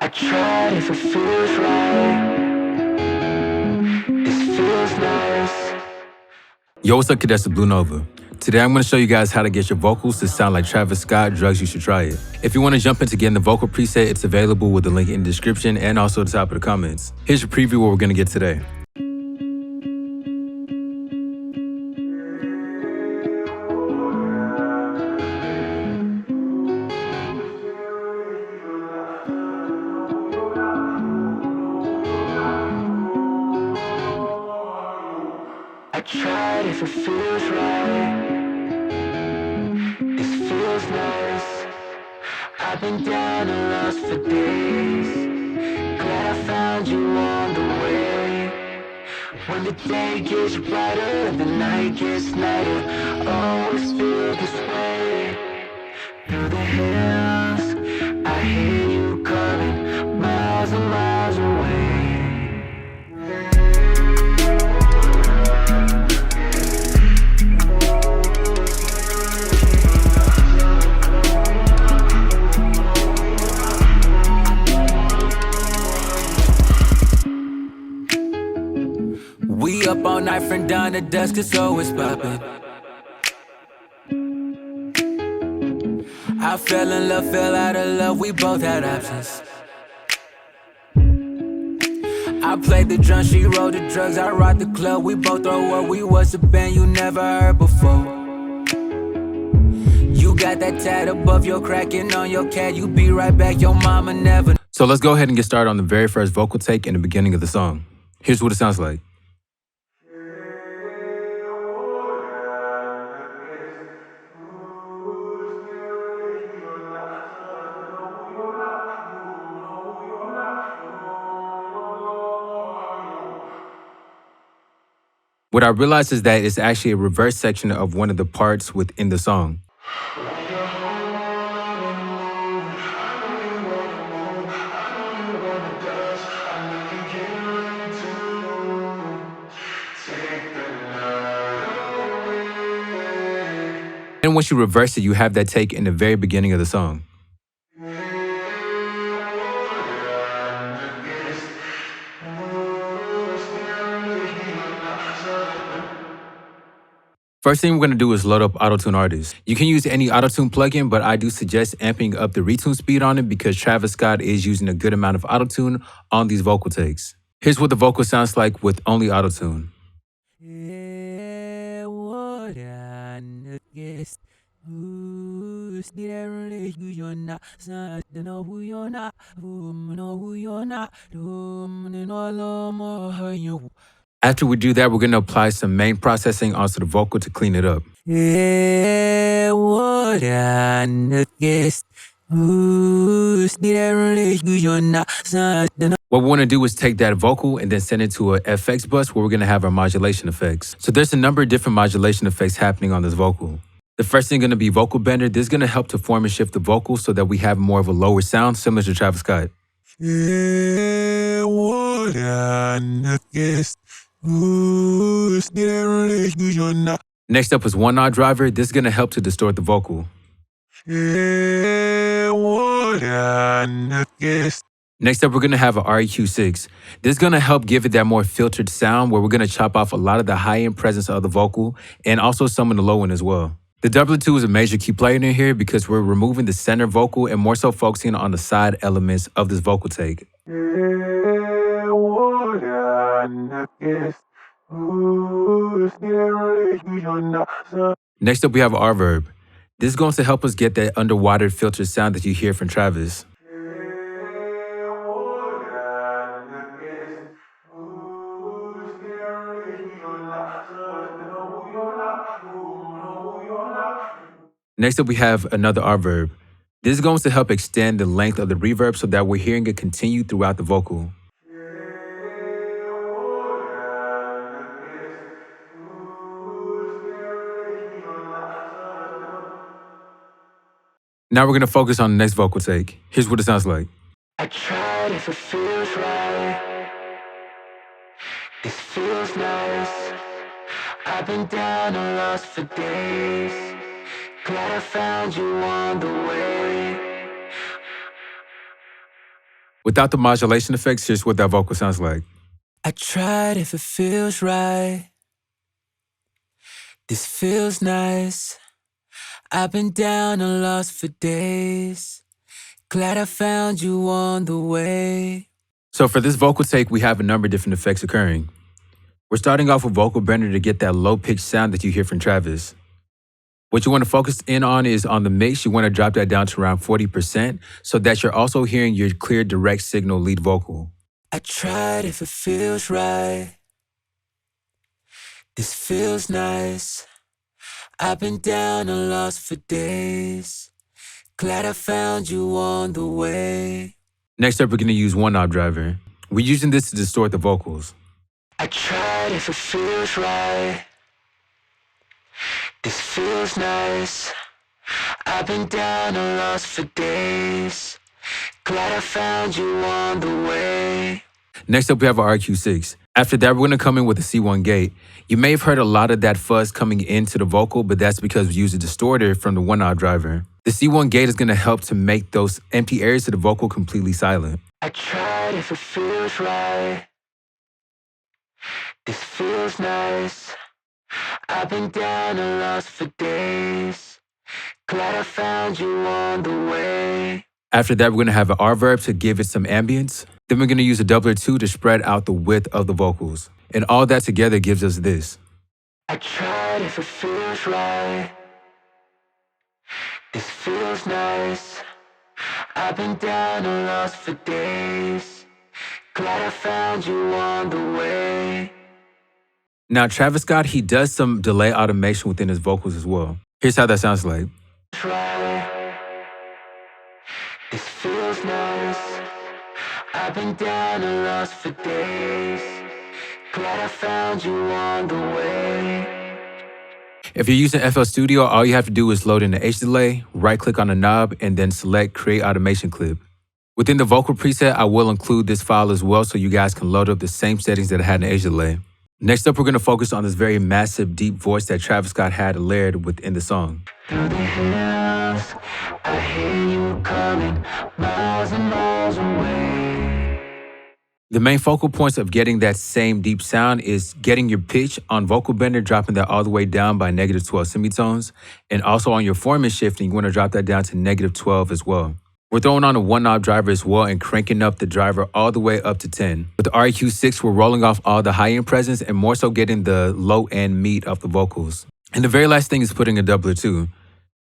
I tried if it feels right. This feels nice. Yo, what's up, cadets of Blue Nova? Today I'm going to show you guys how to get your vocals to sound like Travis Scott. Drugs, you should try it. If you want to jump into getting the vocal preset, it's available with the link in the description and also at the top of the comments. Here's your preview of what we're going to get today. I tried if it feels right. This feels nice. I've been down and lost for days. Glad I found you on the way. When the day gets brighter, the night gets nighter. Always feel this way. Through the hills, I hear you calling, miles and miles away. We up all night from dawn to dusk, it's always poppin'. I fell in love, fell out of love, we both had options. I played the drum, she rolled the drugs, I rocked the club. We both throw up, we was a band you never heard before. You got that tat above your cracking on your cat, you be right back, your mama never. So let's go ahead and get started on the very first vocal take in the beginning of the song. Here's what it sounds like. What I realized is that it's actually a reverse section of one of the parts within the song. And once you reverse it, you have that take in the very beginning of the song. First thing we're going to do is load up Auto-Tune Artist. You can use any Auto-Tune plugin, but I do suggest amping up the retune speed on it because Travis Scott is using a good amount of Auto-Tune on these vocal takes. Here's what the vocal sounds like with only Auto-Tune. After we do that, we're going to apply some main processing onto the vocal to clean it up. What we want to do is take that vocal and then send it to a FX bus where we're going to have our modulation effects. So there's a number of different modulation effects happening on this vocal. The first thing is going to be vocal bender. This is going to help to form and shift the vocal so that we have more of a lower sound similar to Travis Scott. Next up is one knot driver. This is going to help to distort the vocal. Next up, we're going to have an REQ6. This is going to help give it that more filtered sound where we're going to chop off a lot of the high-end presence of the vocal and also some of the low end as well. The doublet 2 is a major key player in here because we're removing the center vocal and more so focusing on the side elements of this vocal take. Next up, we have a reverb. This is going to help us get that underwater filtered sound that you hear from Travis. Next up, we have another reverb. This is going to help extend the length of the reverb so that we're hearing it continue throughout the vocal. Now we're going to focus on the next vocal take. Here's what it sounds like. I tried if it feels right. This feels nice. I've been down and lost for days. Glad I found you on the way. Without the modulation effects, here's what that vocal sounds like. I tried if it feels right. This feels nice. I've been down and lost for days. Glad I found you on the way. So for this vocal take, we have a number of different effects occurring. We're starting off with vocal bender to get that low-pitched sound that you hear from Travis. What you want to focus in on is on the mix, you want to drop that down to around 40% so that you're also hearing your clear, direct signal lead vocal. I tried if it feels right. This feels nice. I've been down and lost for days. Glad I found you on the way. Next up, we're going to use one knob driver. We're using this to distort the vocals. I tried if it feels right. This feels nice. I've been down and lost for days. Glad I found you on the way. Next up, we have our RQ6. After that, we're going to come in with a C1 gate. You may have heard a lot of that fuzz coming into the vocal, but that's because we use a distorter from the one knob driver. The C1 gate is going to help to make those empty areas of the vocal completely silent. I tried if it feels right. This feels nice. I've been down and lost for days. Glad I found you on the way. After that, we're going to have an R-verb to give it some ambience. Then we're going to use a doubler 2 to spread out the width of the vocals. And all that together gives us this. I tried if it feels right. This feels nice. I've been down and lost for days. Glad I found you on the way. Now, Travis Scott, he does some delay automation within his vocals as well. Here's how that sounds like. Try. This feels nice. I've been down and lost for days. Glad I found you on the way. If you're using FL Studio, all you have to do is load in the H delay, right-click on the knob, and then select Create Automation Clip. Within the vocal preset, I will include this file as well so you guys can load up the same settings that I had in H delay. Next up, we're going to focus on this very massive, deep voice that Travis Scott had layered within the song. Through the hills, I hear you coming, miles and miles away. The main focal points of getting that same deep sound is getting your pitch on vocal bender, dropping that all the way down by -12 semitones. And also on your formant shifting, you want to drop that down to -12 as well. We're throwing on a one knob driver as well and cranking up the driver all the way up to 10. With the REQ6, we're rolling off all the high end presence and more so getting the low end meat of the vocals. And the very last thing is putting a doubler 2.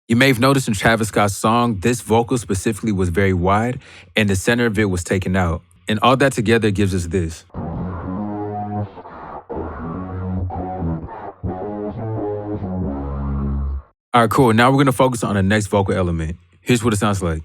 You may have noticed in Travis Scott's song, this vocal specifically was very wide and the center of it was taken out. And all that together gives us this. All right, cool. Now we're going to focus on the next vocal element. Here's what it sounds like.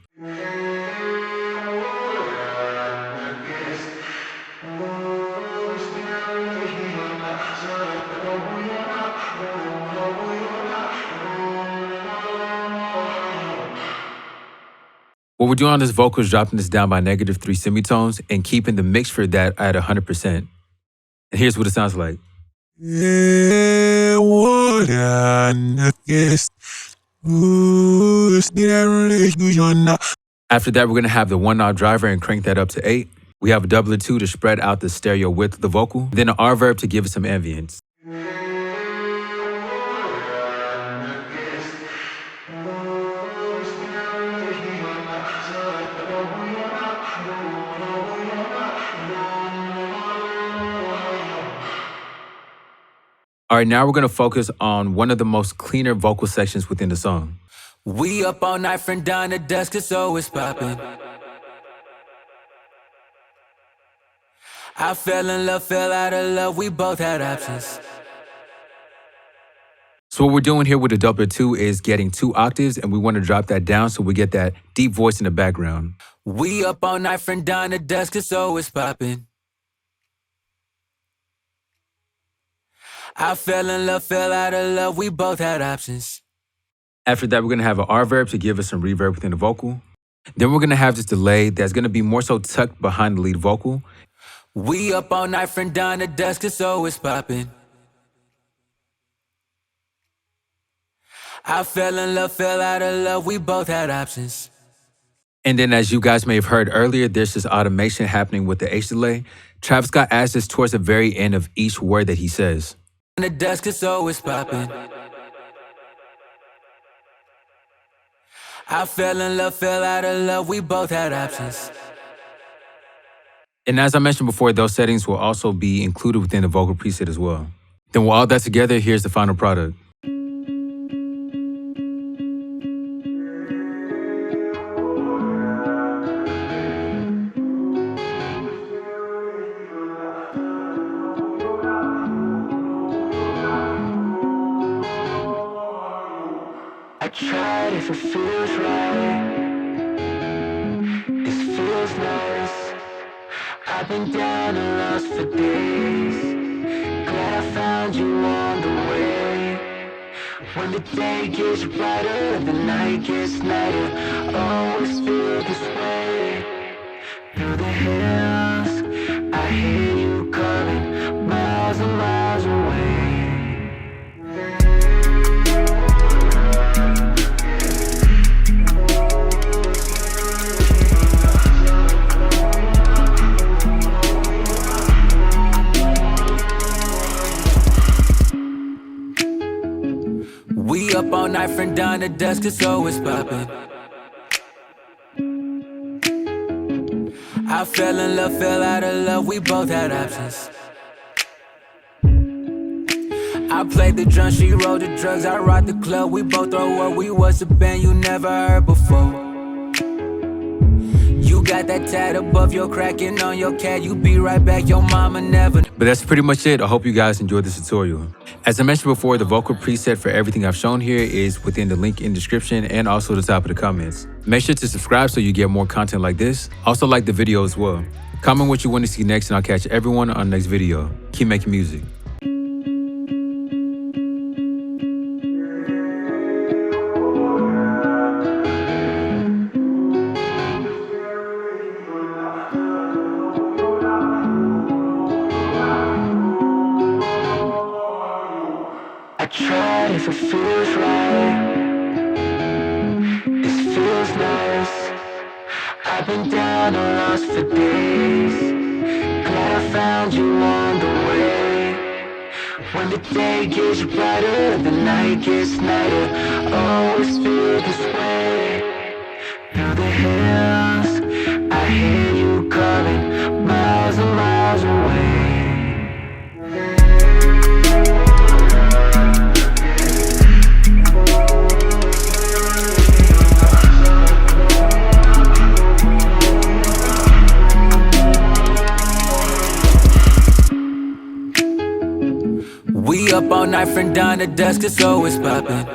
What we're doing on this vocal is dropping this down by -3 semitones and keeping the mix for that at 100%. And here's what it sounds like. After that, we're going to have the one knob driver and crank that up to 8. We have a doubler 2 to spread out the stereo width of the vocal. Then an R verb to give it some ambience. All right, now we're going to focus on one of the most cleaner vocal sections within the song. We up all night from dawn to dusk, it's always popping. I fell in love, fell out of love, we both had options. So what we're doing here with the doubler 2 is getting 2 octaves, and we want to drop that down so we get that deep voice in the background. We up all night from dawn to dusk, it's always popping. I fell in love, fell out of love, we both had options. After that, we're going to have an R verb to give us some reverb within the vocal. Then we're going to have this delay that's going to be more so tucked behind the lead vocal. We up all night from dawn to dusk, it's always popping. I fell in love, fell out of love, we both had options. And then, as you guys may have heard earlier, there's this automation happening with the H delay. Travis Scott adds this towards the very end of each word that he says. The desk is always popping. I fell in love, fell out of love, we both had options. And as I mentioned before, those settings will also be included within the vocal preset as well. Then with all that together, here's the final product. I tried if it feels right. This feels nice. I've been down and lost for days. Glad I found you on the way. When the day gets brighter, the night gets nighter. Always feel this way. Through the hills, I hear you calling, miles and miles away. We up all night from dawn to dusk, it's always popping. I fell in love, fell out of love, we both had options. I played the drum, she rolled the drugs, I rocked the club, we both throw up, we was a band you never heard before. You got that tat above your cracking on your cat, you be right back, your mama never. But that's pretty much it. I hope you guys enjoyed this tutorial. As I mentioned before, the vocal preset for everything I've shown here is within the link in the description and also the top of the comments. Make sure to subscribe so you get more content like this. Also like the video as well. Comment what you want to see next and I'll catch everyone on the next video. Keep making music. I tried if it feels right. This feels nice. I've been down and lost for days. Glad I found you on the way. When the day gets brighter, the night gets nighter. Always feel this way. Through the hills, I hear you calling, miles and miles away. We up all night from dawn to dusk, it's always popping.